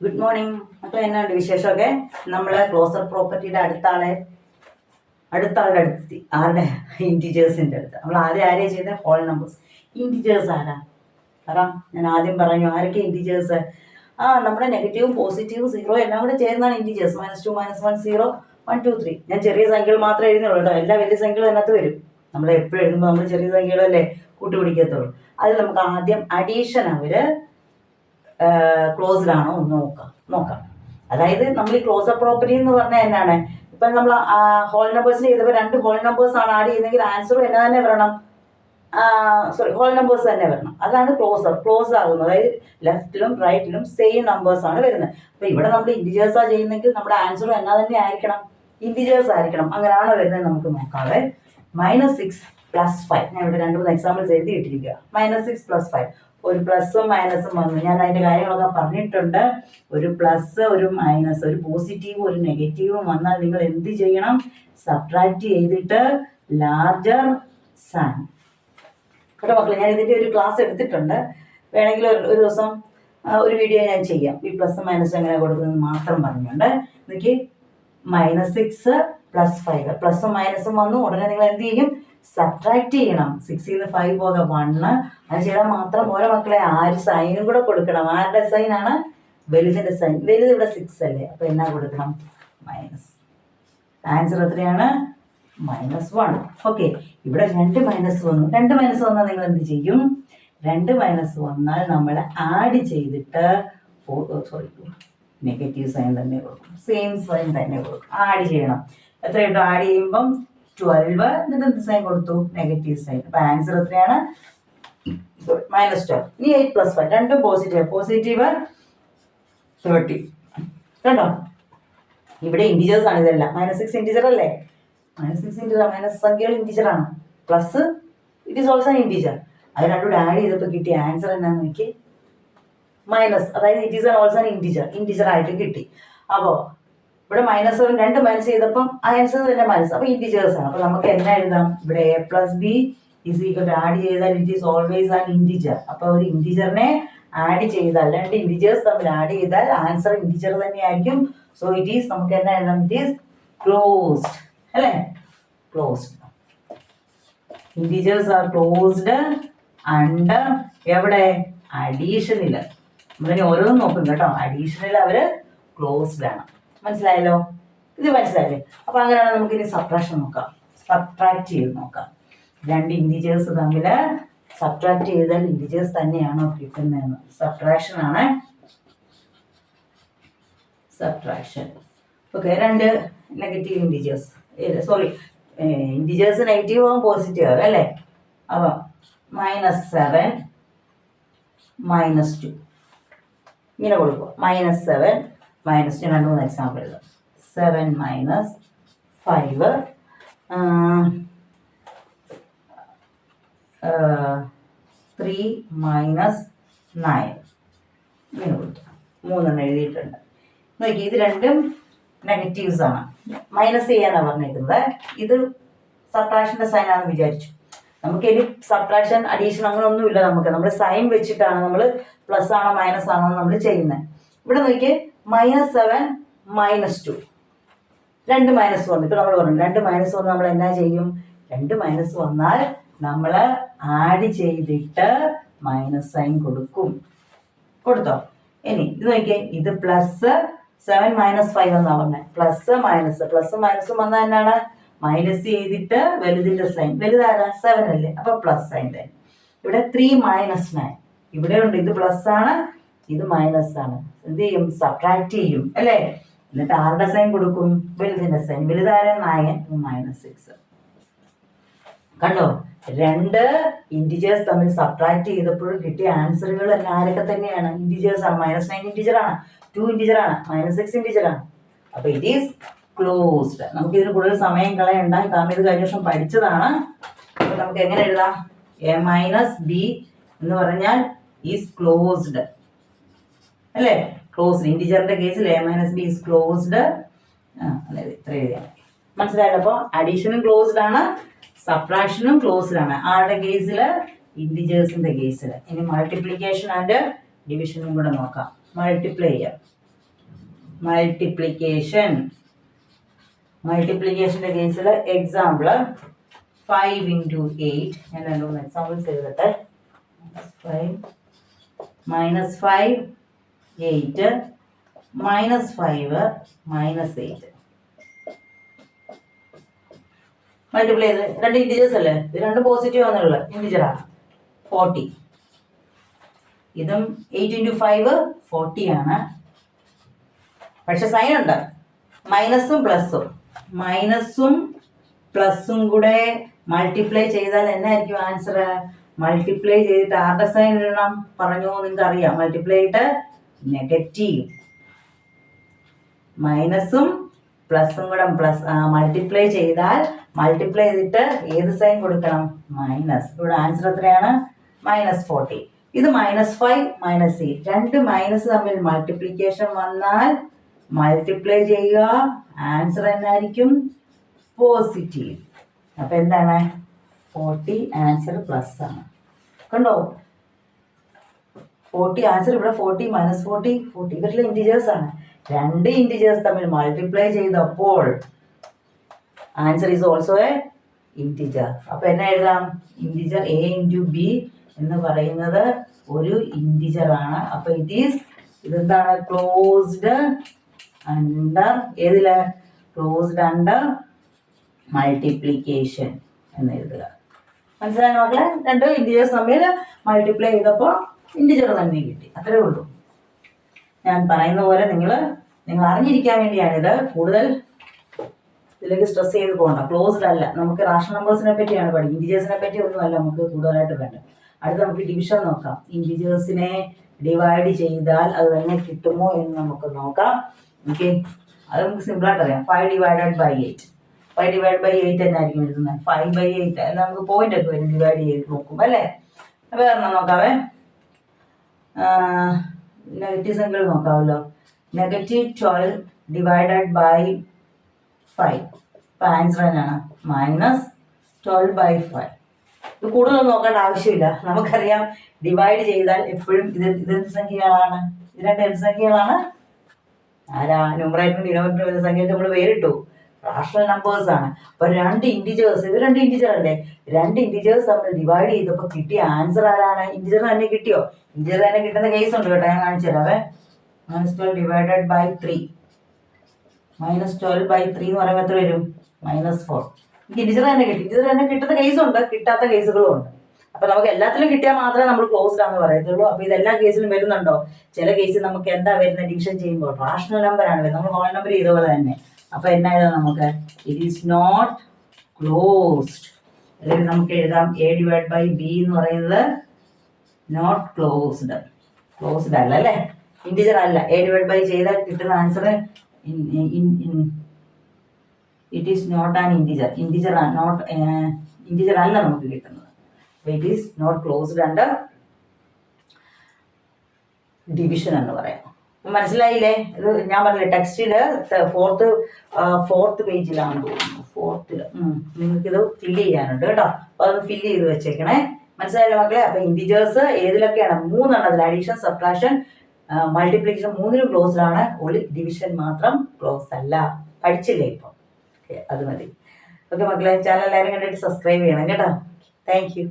Good morning മക്കളെ, എന്നാണ്ട് വിശേഷമൊക്കെ? നമ്മൾ ക്ലോസർ പ്രോപ്പർട്ടിയുടെ അടുത്ത ആളുടെ അടുത്തെത്തി. ആരുടെ? ഇൻറ്റിജേഴ്സിൻ്റെ അടുത്ത്. നമ്മൾ ആദ്യം ആരെയാണ് ചെയ്തത്? Whole numbers. ഇൻറ്റിജേഴ്സ് ആരാ? പറ. ഞാൻ ആദ്യം പറഞ്ഞു ആരൊക്കെ ഇൻറ്റിജേഴ്സ്? നമ്മുടെ നെഗറ്റീവും പോസിറ്റീവും സീറോ എല്ലാം കൂടെ ചേർന്നാണ് ഇൻറ്റിജേഴ്സ്. -2 -1 0 1 2 3. ഞാൻ ചെറിയ സംഖ്യകൾ മാത്രമേ എഴുതുന്നുള്ളൂ കേട്ടോ. എല്ലാ വലിയ സംഖ്യകളും അതിനകത്ത് വരും. നമ്മൾ എപ്പോഴും എഴുതുമ്പോൾ നമ്മൾ ചെറിയ സംഖ്യകളല്ലേ കൂട്ടുപിടിക്കത്തുള്ളൂ. അതിൽ നമുക്ക് ആദ്യം അഡീഷൻ ക്ലോസ്ഡ് ആണോ എന്ന് നോക്കാം. അതായത് നമ്മൾ ഈ ക്ലോസർ പ്രോപ്പർട്ടി എന്ന് പറഞ്ഞാൽ എന്നാണ്? ഇപ്പം നമ്മൾ ഹോൾ നമ്പേഴ്സിന് ചെയ്തപ്പോൾ 2 ഹോൾ നമ്പേഴ്സ് ആണ് ആഡ് ചെയ്യുന്നതെങ്കിൽ ആൻസറും എന്നാ തന്നെ വരണം? ഹോൾ നമ്പേഴ്സ് തന്നെ വരണം. അതാണ് ക്ലോസ് ആകുന്നത്. അതായത് ലെഫ്റ്റിലും റൈറ്റിലും സെയിം നമ്പേഴ്സ് ആണ് വരുന്നത്. അപ്പോൾ ഇവിടെ നമ്മൾ ഇൻറ്റിജേഴ്സാണ് ചെയ്യുന്നതെങ്കിൽ നമ്മുടെ ആൻസറും എന്നാ തന്നെ ആയിരിക്കണം? ഇൻറ്റിജേഴ്സ് ആയിരിക്കണം. അങ്ങനെയാണോ വരുന്നത് നമുക്ക് നോക്കാവേ. -6 + 5. ഞാൻ ഇവിടെ 2-3 എക്സാമ്പിൾസ് എഴുതി ഇട്ടിരിക്കുക. -6 + 5. ഒരു പ്ലസും മൈനസും വന്നു. ഞാൻ അതിൻ്റെ കാര്യങ്ങളൊക്കെ പറഞ്ഞിട്ടുണ്ട്. ഒരു പ്ലസ്, ഒരു മൈനസ്, ഒരു പോസിറ്റീവും ഒരു നെഗറ്റീവും വന്നാൽ നിങ്ങൾ എന്ത് ചെയ്യണം? സബ്ട്രാക്ട് ചെയ്തിട്ട് ലാർജർ സൈൻ. കേട്ടോ മക്കളെ, ഞാൻ ഇതിൻ്റെ ഒരു ക്ലാസ് എടുത്തിട്ടുണ്ട്. വേണമെങ്കിൽ ഒരു ദിവസം ഒരു വീഡിയോ ഞാൻ ചെയ്യാം. ഈ പ്ലസും മൈനസും എങ്ങനെ കൊടുക്കുന്നത് മാത്രം പറഞ്ഞുകൊണ്ട്. എനിക്ക് -6 + 5. പ്ലസും മൈനസും വന്നു. ഉടനെ നിങ്ങൾ എന്ത് ചെയ്യും? സബ്ട്രാക്ട് ചെയ്യണം. 6ൽ നിന്ന് 5 പോകെ 1. അത് ചെയ്താൽ മാത്രം ഓരോ മക്കളെ സൈനും കൂടെ കൊടുക്കണം. ആരുടെ സൈനാണ്? വലുതിൻ്റെ സൈൻ. വലുത് ഇവിടെ 6 അല്ലേ? അപ്പോൾ എന്നാ കൊടുക്കണം? മൈനസ്. ആൻസർ എത്രയാണ്? -1. ഓക്കെ, ഇവിടെ 2 മൈനസ് വന്നു. 2 മൈനസ് വന്നാൽ നിങ്ങൾ എന്ത് ചെയ്യും? 2 മൈനസ് വന്നാൽ നമ്മൾ ആഡ് ചെയ്തിട്ട് നെഗറ്റീവ് സൈൻ തന്നെ കൊടുക്കും. സെയിം സൈൻ തന്നെ കൊടുക്കും. ആഡ് ചെയ്യണം. എത്ര കിട്ടും? ആഡ് ചെയ്യുമ്പം 12. എന്നിട്ട് എന്ത് സൈൻ കൊടുത്തു? Negative sign. അപ്പൊ ആൻസർ എത്രയാണ്? -12. ഇനി 8 + 5. രണ്ടും പോസിറ്റീവ് 30. കണ്ടോ? ഇവിടെ ഇൻറ്റിജേഴ്സ് ആണ് ഇതെല്ലാം. -6 ഇൻറ്റിജർ അല്ലേ? -6 ഇൻറ്റിജർ. മൈനസ് സംഖ്യകൾ ഇൻറ്റിജർ ആണ്. Plus it is also integer. അത് രണ്ടും ആഡ് ചെയ്തപ്പോൾ കിട്ടിയ ആൻസർ എന്നാന്ന് നോക്കി? മൈനസ്. അതായത് ഇറ്റ് ഈസ് ഓൾസോ ഇൻറ്റിജർ ആയിട്ട് കിട്ടി. അപ്പോൾ ഇവിടെ -7 2 മൈനസ് ചെയ്തപ്പം ആൻസർ തന്നെ മൈനസ്. അപ്പോൾ ഇൻറ്റിജേഴ്സ് ആണ്. അപ്പോൾ നമുക്ക് എന്നാ എഴുതാം? ഇവിടെ A + B = ആഡ് ചെയ്താൽ it is always an integer. അപ്പോൾ ഒരു ഇൻറ്റിജറിനെ ആഡ് ചെയ്താൽ, 2 ഇൻറ്റിജേഴ്സ് തമ്മിൽ ആഡ് ചെയ്താൽ ആൻസർ ഇൻറ്റിജർ തന്നെയായിരിക്കും. സോ ഇറ്റ് ഈസ്, നമുക്ക് എന്നാ എഴുതാം? ഇറ്റ് ഈസ് ക്ലോസ്ഡ് അല്ലേ? Closed. Integers R closed under എവിടെ? അഡീഷനിൽ. നമ്മളിനി ഓരോന്നും നോക്കും കേട്ടോ. അഡീഷനിൽ അവർ ക്ലോസ്ഡ് ആണ്. മനസ്സിലായല്ലോ? ഇത് മനസ്സിലായില്ലേ? അപ്പോൾ അങ്ങനെയാണ് നമുക്ക് ഇനി സബ്ട്രാക്ഷൻ നോക്കാം. സബ്ട്രാക്ട് ചെയ്ത് നോക്കാം. 2 ഇൻറ്റിജേഴ്സ് തമ്മിൽ സബ്ട്രാക്ട് ചെയ്താൽ ഇൻറ്റിജേഴ്സ് തന്നെയാണോ കിട്ടുന്നതെന്ന്. സബ്ട്രാക്ഷൻ ആണ്. Subtraction. Okay, 2 negative integers, integers negative ആവും പോസിറ്റീവ് ആവും അല്ലേ? അപ്പം -7 -2 ഇങ്ങനെ കൊടുക്കുക. -7 -2. 2-3 എക്സാമ്പിൾ എഴുതാം. 7 - 5 3 - 9 ഇങ്ങനെ കൊടുത്തു. 3 എഴുതിയിട്ടുണ്ട്. നോക്കി, ഇത് രണ്ടും നെഗറ്റീവ്സ് ആണ്. മൈനസ് ചെയ്യാനാണ് പറഞ്ഞിരിക്കുന്നത്. ഇത് സബ്ട്രാക്ഷൻ്റെ സൈൻ ആണെന്ന് വിചാരിച്ചു. നമുക്ക് ഇനി സബ്ട്രാക്ഷൻ അഡീഷൻ അങ്ങനെ ഒന്നുമില്ല. നമ്മൾ സൈൻ വെച്ചിട്ടാണ് നമ്മൾ പ്ലസ് ആണോ മൈനസ് ആണോ നമ്മൾ ചെയ്യുന്നത്. ഇവിടെ നോക്കി, -7 -2. 2 മൈനസ് വന്നു. ഇപ്പം നമ്മൾ പറഞ്ഞു 2 മൈനസ് വന്ന് നമ്മൾ എന്നാ ചെയ്യും? 2 മൈനസ് വന്നാൽ നമ്മൾ ആഡ് ചെയ്തിട്ട് മൈനസ് സൈൻ കൊടുക്കും. കൊടുത്തോ? ഇനി ഇത് നോക്കിയേ, ഇത് +7 - 5 എന്നാണ് പറഞ്ഞത്. പ്ലസും മൈനസും വന്നാൽ എന്നാണ്? മൈനസ് ചെയ്തിട്ട് വലുതിൻ്റെ സൈൻ. വലുതാരാ? 7 അല്ലേ? അപ്പൊ പ്ലസ് സൈൻ തന്നെ. ഇവിടെ 3 - 9 ഇവിടെ ഉണ്ട്. ഇത് പ്ലസ് ആണ്, ഇത് മൈനസ് ആണ്. എന്ത് ചെയ്യും? സബ്ട്രാക്ട് ചെയ്യും അല്ലേ? എന്നിട്ട് ആരുടെ സൈൻ കൊടുക്കും? വലുതിൻ്റെ സൈൻ. വലുതാര? 9 -6. കണ്ടോ? 2 ഇൻറ്റിജേഴ്സ് തമ്മിൽ സബ്ട്രാക്ട് ചെയ്തപ്പോൾ കിട്ടിയ ആൻസറുകൾ ആരൊക്കെ തന്നെയാണ്? ഇൻറ്റിജേഴ്സ് ആണ്. -9 ഇൻറ്റിജർ ആണ്, 2 ഇൻറ്റിജർ ആണ്, -6 ഇൻറ്റിജർ ആണ്. അപ്പൊ ഇറ്റ് ഈസ് ക്ലോസ്ഡ്. നമുക്ക് ഇതിന് കൂടുതൽ സമയം കളയണ്ട, കാരണം ഇത് കഴിഞ്ഞ വർഷം പഠിച്ചതാണ്. അപ്പൊ നമുക്ക് എങ്ങനെ എഴുതാം? A - B എന്ന് പറഞ്ഞാൽ ഈസ് ക്ലോസ്ഡ് അല്ലേ? ക്ലോസ്ഡ്. ഇൻറ്റിജറിന്റെ കേസിൽ A - B ഈസ് ക്ലോസ്ഡ്. അതായത് ഇത്ര എഴുതിയാൽ മനസ്സിലായല്ലോ? അപ്പോൾ അഡീഷനും ക്ലോസ്ഡ് ആണ്, സബ്ട്രാക്ഷനും ക്ലോസ്ഡ് ആണ്. ആരുടെ കേസിൽ? ഇൻറ്റിജേഴ്സിന്റെ കേസിൽ. ഇനി മൾട്ടിപ്ലിക്കേഷൻ ആൻഡ് ഡിവിഷനും കൂടെ നോക്കാം. മൾട്ടിപ്ലൈ ചെയ്യാം. മൾട്ടിപ്ലിക്കേഷൻ്റെ കേസിൽ എക്സാമ്പിൾ 5 into 8. ഞാൻ 2 എക്സാമ്പിൾസ് എഴുതട്ടെ. 5 -5 8 -5 -8. മൾട്ടിപ്ലൈ ചെയ്ത് രണ്ട് ഇൻറ്റിജേഴ്സ് അല്ലേ, ഇത് രണ്ട് പോസിറ്റീവ് ആണെന്നുള്ളത് ഇൻറ്റിജറാണ് 40. ഇതും 8 into 5 40 ആണ്. പക്ഷെ സൈൻ ഉണ്ട്, മൈനസും പ്ലസും കൂടെ മൾട്ടിപ്ലൈ ചെയ്താൽ എന്നായിരിക്കും ആൻസർ? മൾട്ടിപ്ലൈ ചെയ്തിട്ട് ആരുടെ സൈൻ ഇടണം പറഞ്ഞു നിങ്ങൾക്ക് അറിയാം. മൾട്ടിപ്ലൈ ചെയ്തിട്ട് നെഗറ്റീവ്, മൈനസും പ്ലസും കൂടെ മൾട്ടിപ്ലൈ ചെയ്താൽ മൾട്ടിപ്ലൈ ചെയ്തിട്ട് ഏത് സൈൻ കൊടുക്കണം? മൈനസ്. ഇവിടെ ആൻസർ എത്രയാണ്? -40. ഇത് -5 -8 രണ്ട് മൈനസ് തമ്മിൽ മൾട്ടിപ്ലിക്കേഷൻ വന്നാൽ മൾട്ടിപ്ലൈ ചെയ്യുക, ആൻസർ എന്നായിരിക്കും? പോസിറ്റീവ്. അപ്പൊ എന്താണ്? 40 ആൻസർ പ്ലസ് ആണ്. കണ്ടോ 40 ആൻസർ ഇവിടെ 40 -40 40 ഇവരിലെ ഇൻറ്റിജേഴ്സ് ആണ്. രണ്ട് ഇൻറ്റിജേഴ്സ് തമ്മിൽ മൾട്ടിപ്ലൈ ചെയ്തപ്പോൾ answer is also A integer. അപ്പൊ എന്നാ എഴുതാം? ഇൻറ്റിജർ a into b എന്ന് പറയുന്നത് ഒരു ഇൻറ്റിജർ ആണ്. അപ്പൊ ഇതെന്താണ്? ക്ലോസ്ഡ് അണ്ടർ ഏതില്? ക്ലോസ്ഡ് അണ്ടർ മൾട്ടിപ്ലിക്കേഷൻ എന്ന് എഴുതുക. മനസ്സിലായ മക്കളെ? രണ്ട് ഇൻറ്റിജേഴ്സ് തമ്മിൽ മൾട്ടിപ്ലൈ ചെയ്തപ്പോൾ ഇൻറ്റിജർ തന്നെ കിട്ടി, അത്രേ ഉള്ളൂ. ഞാൻ പറയുന്ന പോലെ നിങ്ങൾ അറിഞ്ഞിരിക്കാൻ വേണ്ടിയാണിത്. കൂടുതൽ ഇതിലേക്ക് സ്ട്രെസ് ചെയ്ത് പോകണ്ട. ക്ലോസ്ഡ് അല്ല, നമുക്ക് റാഷണൽ നമ്പേഴ്സിനെ പറ്റിയാണ് പഠിക്കും, ഇൻറ്റിജേഴ്സിനെ പറ്റി ഒന്നുമല്ല നമുക്ക് കൂടുതലായിട്ട് വേണ്ടത്. അടുത്ത് നമുക്ക് ഡിവിഷൻ നോക്കാം. ഇൻറ്റിജേഴ്സിനെ ഡിവൈഡ് ചെയ്താൽ അത് തന്നെ കിട്ടുമോ എന്ന് നമുക്ക് നോക്കാം. ഓക്കെ, അത് നമുക്ക് സിമ്പിളായിട്ട് അറിയാം. 5 divided by 8 എന്നായിരിക്കും എഴുതുന്നത്? 5/8 അല്ല, നമുക്ക് പോയിന്റ് ഒക്കെ വരും ഡിവൈഡ് ചെയ്ത് നോക്കും അല്ലേ. വേറെ നോക്കാവേ, നെഗറ്റീവ് സംഖ്യകൾ നോക്കാമല്ലോ. -12 divided by 5. ഇപ്പം ആൻസർ തന്നെയാണ് -12/5. ഇത് കൂടുതലൊന്നും നോക്കേണ്ട ആവശ്യമില്ല, നമുക്കറിയാം ഡിവൈഡ് ചെയ്താൽ എപ്പോഴും ഇത് സംഖ്യകളാണ്. ഇത് രണ്ട് എന്ത് സംഖ്യകളാണ്? ആരാ? ന്യൂമറേറ്ററും ഡിനോമിനേറ്ററും വരുന്ന സംഖ്യയ്ക്ക് നമ്മൾ പേരിട്ടു റാഷണൽ നമ്പേഴ്സ് ആണ്. അപ്പൊ രണ്ട് ഇൻറ്റിജേഴ്സ്, ഇത് രണ്ട് ഇൻറ്റിജർ അല്ലേ, രണ്ട് ഇൻറ്റിജേഴ്സ് നമ്മൾ ഡിവൈഡ് ചെയ്തപ്പോൾ കിട്ടിയ ആൻസർ ആരാണ്? ഇൻറ്റിജർ തന്നെ കിട്ടിയോ? ഇൻറ്റിജർ തന്നെ കിട്ടുന്ന കേസ് ഉണ്ട് കേട്ടോ, ഞാൻ കാണിച്ചു തരാവേ. -12 divided by 3 -12/3 എന്ന് പറയുമ്പോൾ എത്ര വരും? -4. ഇൻറ്റിജർ തന്നെ കിട്ടി. ഇൻറ്റിജർ തന്നെ കിട്ടുന്ന കേസും ഉണ്ട്, കിട്ടാത്ത കേസുകളും ഉണ്ട്. അപ്പൊ നമുക്ക് എല്ലാത്തിലും കിട്ടിയാൽ മാത്രമേ നമ്മൾ ക്ലോസ്ഡ് ആണെന്ന് പറയത്തുള്ളൂ. അപ്പൊ ഇതെല്ലാ കേസിലും വരുന്നുണ്ടോ? ചില കേസിൽ നമുക്ക് എന്താ വരുന്നത്? ഡിവിഷൻ ചെയ്യുമ്പോൾ റാഷണൽ നമ്പർ ആണ് വരുന്നത്, നമ്മൾ ഹോൾ നമ്പർ ചെയ്ത പോലെ തന്നെ. അപ്പൊ എന്നാ എഴുതാം നമുക്ക്? It is not closed. അല്ലെങ്കിൽ നമുക്ക് എഴുതാം a divided by b എന്ന് പറയുന്നത് നോട്ട് ക്ലോസ്ഡ് അല്ല അല്ലേ, ഇൻറ്റിജർ അല്ല. a divided by ചെയ്താൽ കിട്ടുന്ന answer it is not an integer. Integer അല്ല നമുക്ക് കിട്ടുന്നത്. It is not closed under division എന്ന് പറയാം. മനസ്സിലായില്ലേ? ഇത് ഞാൻ പറഞ്ഞില്ലേ, ടെക്സ്റ്റില് ഫോർത്ത് പേജിലാണ് തോന്നുന്നു, ഫോർത്തിൽ നിങ്ങൾക്കിത് ഫില്ല് ചെയ്യാനുണ്ട് കേട്ടോ. അപ്പൊ അത് ഫില്ല് ചെയ്ത് വെച്ചേക്കണേ. മനസ്സിലായില്ലേ മക്കളെ? അപ്പൊ ഇൻറ്റിജേഴ്സ് ഏതിലൊക്കെയാണ്? 3 അതിൽ അഡീഷൻ, സബ്ട്രാക്ഷൻ, മൾട്ടിപ്ലിക്കേഷൻ മൂന്നിനും ക്ലോസ്ഡ് ആണ്. ഓൺലി ഡിവിഷൻ മാത്രം ക്ലോസ് അല്ല. പഠിച്ചില്ലേ ഇപ്പം? അത് മതി. ഓക്കെ മക്കളെ, ചാനൽ എല്ലാവരും കണ്ടിട്ട് സബ്സ്ക്രൈബ് ചെയ്യണം കേട്ടോ. Thank you.